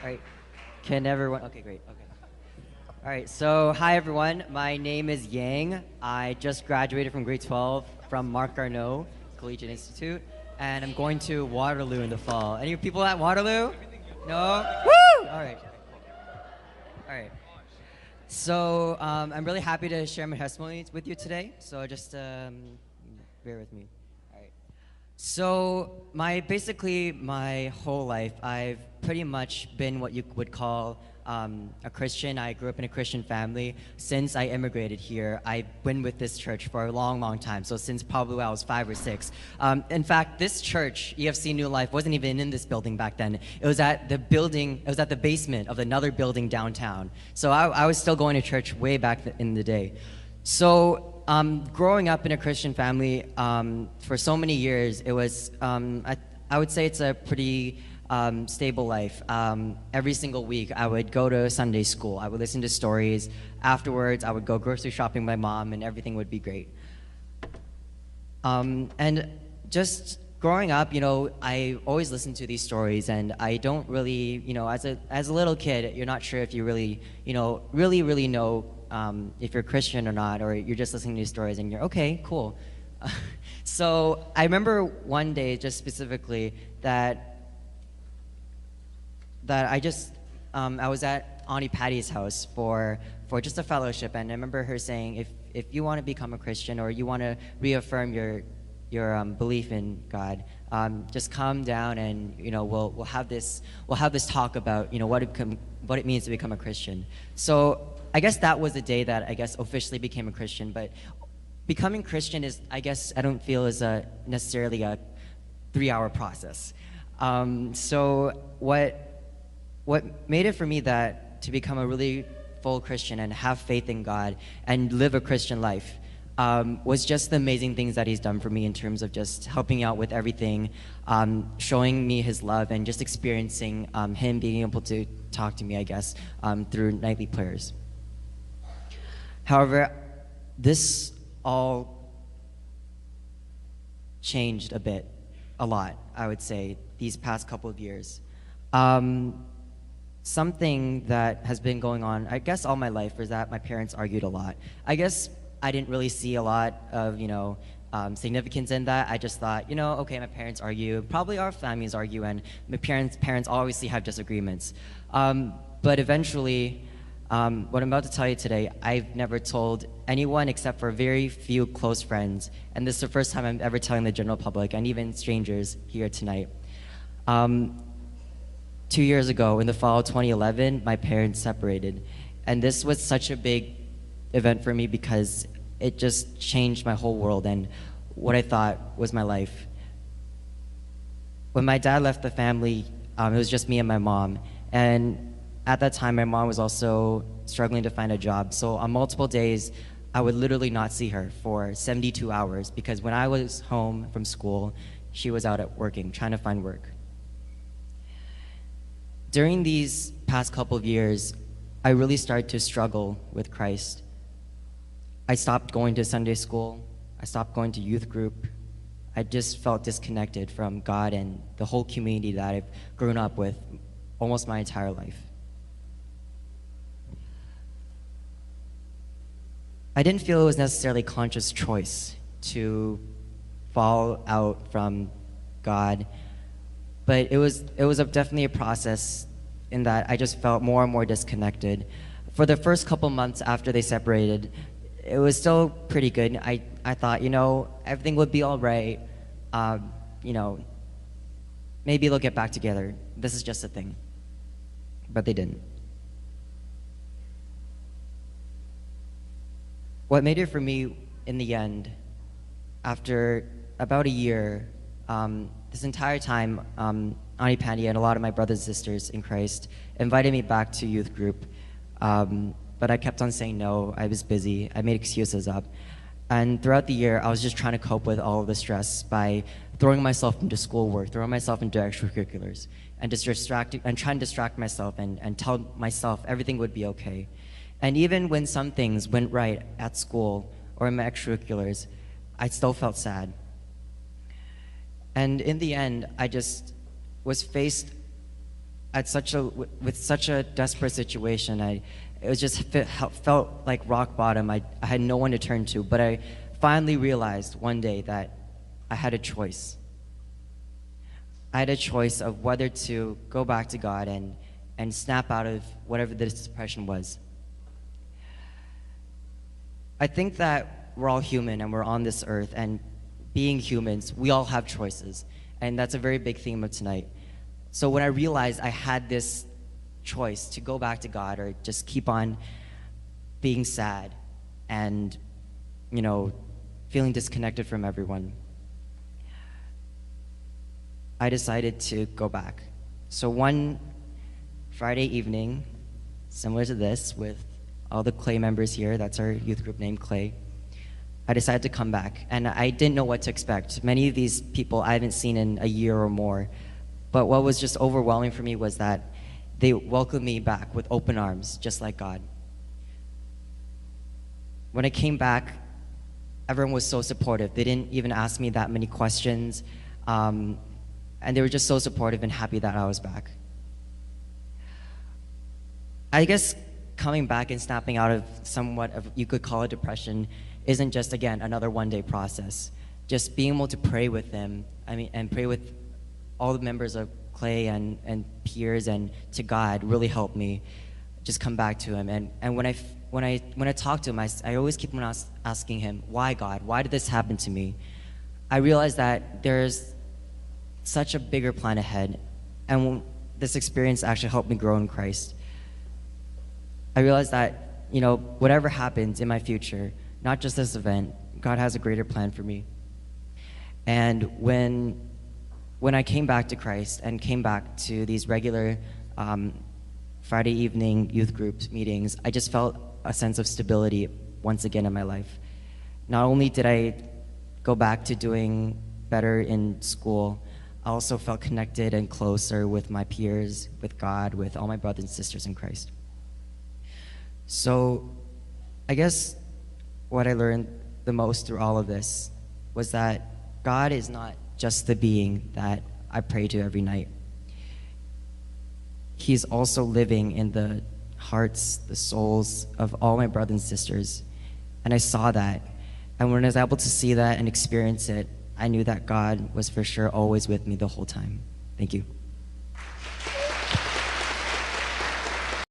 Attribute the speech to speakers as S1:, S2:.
S1: All right. Can everyone? Okay, great. Okay. All right. So, hi everyone. My name is Yang. I just graduated from grade 12 from Marc Garneau Collegiate Institute, and I'm going to Waterloo in the fall. Any people at Waterloo? No. Woo! All right. All right. So, I'm really happy to share my testimony with you today. So, just bear with me. All right. So basically my whole life, I've pretty much been what you would call a Christian. I grew up in a Christian family. Since I immigrated here, I've been with this church for a long, long time. So since probably when I was 5 or 6. In fact, this church, EFC New Life, wasn't even in this building back then. It was at the building. It was at the basement of another building downtown. So I was still going to church way back in the day. So growing up in a Christian family for so many years, it was, I would say it's a pretty stable life. Every single week, I would go to Sunday school. I would listen to stories. Afterwards, I would go grocery shopping with my mom, and everything would be great. And just growing up, I always listened to these stories, and I don't really, as a little kid, you're not sure if you really, really know if you're Christian or not, or you're just listening to these stories and you're okay, cool. So I remember one day, just specifically, that I was at Auntie Patty's house for just a fellowship, and I remember her saying, if you want to become a Christian or you want to reaffirm your belief in God, just come down and we'll have this talk about what it means to become a Christian. So I guess that was the day that I guess officially became a Christian. But becoming Christian is, I guess, I don't feel is necessarily a 3-hour process. So what made it for me that to become a really full Christian and have faith in God and live a Christian life was just the amazing things that he's done for me in terms of just helping out with everything, showing me his love, and just experiencing him being able to talk to me, I guess, through nightly prayers. However, this all changed a lot, I would say, these past couple of years. Something that has been going on, I guess, all my life is that my parents argued a lot. I guess I didn't really see a lot of, significance in that. I just thought, okay, my parents argue, probably our families argue, and my parents obviously have disagreements. But eventually, what I'm about to tell you today, I've never told anyone except for very few close friends, and this is the first time I'm ever telling the general public and even strangers here tonight. 2 years ago, in the fall of 2011, my parents separated, and this was such a big event for me because it just changed my whole world and what I thought was my life. When my dad left the family, it was just me and my mom, and at that time, my mom was also struggling to find a job. So on multiple days, I would literally not see her for 72 hours because when I was home from school, she was out at working, trying to find work. During these past couple of years, I really started to struggle with Christ. I stopped going to Sunday school. I stopped going to youth group. I just felt disconnected from God and the whole community that I've grown up with almost my entire life. I didn't feel it was necessarily a conscious choice to fall out from God, but it was definitely a process in that I just felt more and more disconnected. For the first couple months after they separated, it was still pretty good. I thought, everything would be all right. Maybe they'll get back together. This is just a thing. But they didn't. What made it for me in the end, after about a year, this entire time, Auntie Patty and a lot of my brothers and sisters in Christ invited me back to youth group, but I kept on saying no. I was busy. I made excuses up. And throughout the year, I was just trying to cope with all of the stress by throwing myself into schoolwork, throwing myself into extracurriculars, and just trying to distract myself and tell myself everything would be okay. And even when some things went right at school or in my extracurriculars, I still felt sad. And in the end, I just was faced at with such a desperate situation. It was just felt like rock bottom. I had no one to turn to, but I finally realized one day that I had a choice. I had a choice of whether to go back to God and snap out of whatever this depression was. I think that we're all human and we're on this earth, and being humans, we all have choices. And that's a very big theme of tonight. So when I realized I had this choice to go back to God or just keep on being sad and, feeling disconnected from everyone, I decided to go back. So one Friday evening, similar to this, with all the Clay members here, that's our youth group named Clay, I decided to come back. And I didn't know what to expect. Many of these people I haven't seen in a year or more. But what was just overwhelming for me was that they welcomed me back with open arms, just like God. When I came back, everyone was so supportive. They didn't even ask me that many questions. And they were just so supportive and happy that I was back. I guess coming back and snapping out of somewhat of, you could call it depression, isn't just, again, another one-day process. Just being able to pray with them, and pray with all the members of Clay and peers and to God really helped me just come back to Him. And when I talk to Him, I always keep on asking Him, why God? Why did this happen to me? I realized that there's such a bigger plan ahead, and this experience actually helped me grow in Christ. I realized that, whatever happens in my future, not just this event, God has a greater plan for me. And when I came back to Christ and came back to these regular Friday evening youth group meetings, I just felt a sense of stability once again in my life. Not only did I go back to doing better in school, I also felt connected and closer with my peers, with God, with all my brothers and sisters in Christ. So I guess what I learned the most through all of this was that God is not just the being that I pray to every night. He's also living in the hearts, the souls of all my brothers and sisters. And I saw that. And when I was able to see that and experience it, I knew that God was for sure always with me the whole time. Thank you.